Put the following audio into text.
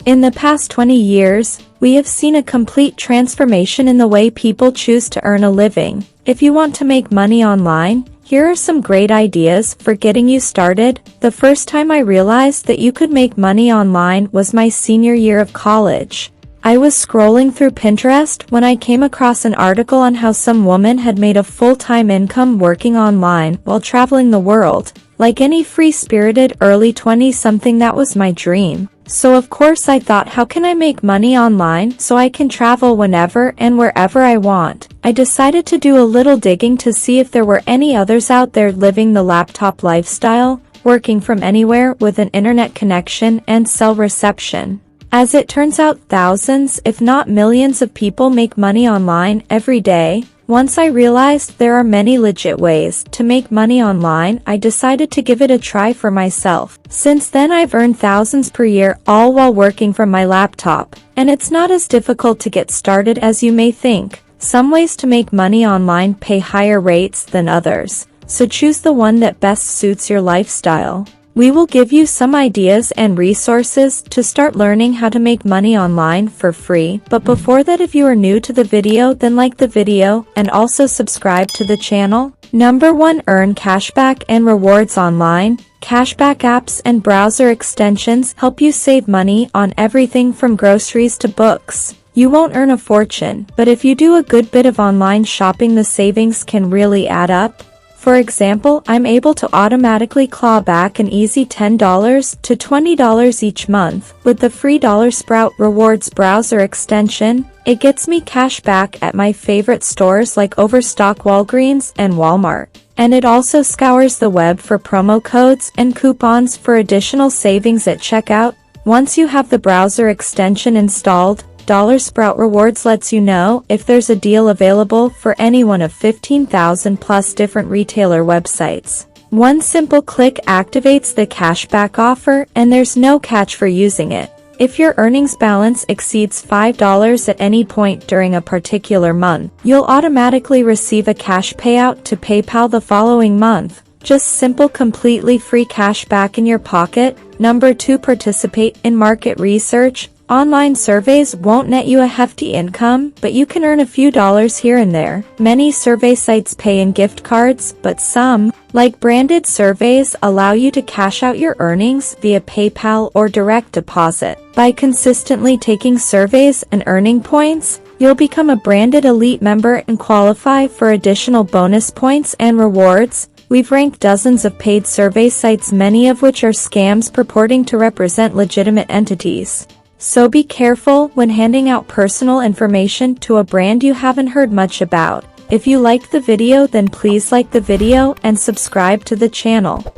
In the past 20 years, we have seen a complete transformation in the way people choose to earn a living. If you want to make money online, here are some great ideas for getting you started. The first time I realized that you could make money online was my senior year of college. I was scrolling through Pinterest when I came across an article on how some woman had made a full-time income working online while traveling the world. Like any free-spirited early 20-something, that was my dream. So of course I thought, how can I make money online so I can travel whenever and wherever I want? I decided to do a little digging to see if there were any others out there living the laptop lifestyle, working from anywhere with an internet connection and cell reception. As it turns out, thousands, if not millions of people make money online every day. Once I realized there are many legit ways to make money online, I decided to give it a try for myself. Since then I've earned thousands per year, all while working from my laptop. And it's not as difficult to get started as you may think. Some ways to make money online pay higher rates than others, so choose the one that best suits your lifestyle. We will give you some ideas and resources to start learning how to make money online for free. But before that, if you are new to the video, then like the video and also subscribe to the channel. Number 1. Earn cashback and rewards online. Cashback apps and browser extensions help you save money on everything from groceries to books. You won't earn a fortune, but if you do a good bit of online shopping, the savings can really add up. For example, I'm able to automatically claw back an easy $10 to $20 each month. With the free Sprout Rewards browser extension, it gets me cash back at my favorite stores like Overstock, Walgreens, and Walmart. And it also scours the web for promo codes and coupons for additional savings at checkout. Once you have the browser extension installed, Sprout Rewards lets you know if there's a deal available for any one of 15,000 plus different retailer websites. One simple click activates the cashback offer, and there's no catch for using it. If your earnings balance exceeds $5 at any point during a particular month, you'll automatically receive a cash payout to PayPal the following month. Just simple, completely free cash back in your pocket. Number 2. Participate in market research. Online surveys won't net you a hefty income, but you can earn a few dollars here and there. Many survey sites pay in gift cards, but some, like branded surveys, allow you to cash out your earnings via PayPal or direct deposit. By consistently taking surveys and earning points, you'll become a branded elite member and qualify for additional bonus points and rewards. We've ranked dozens of paid survey sites, many of which are scams purporting to represent legitimate entities. So be careful when handing out personal information to a brand you haven't heard much about. If you liked the video, then please like the video and subscribe to the channel.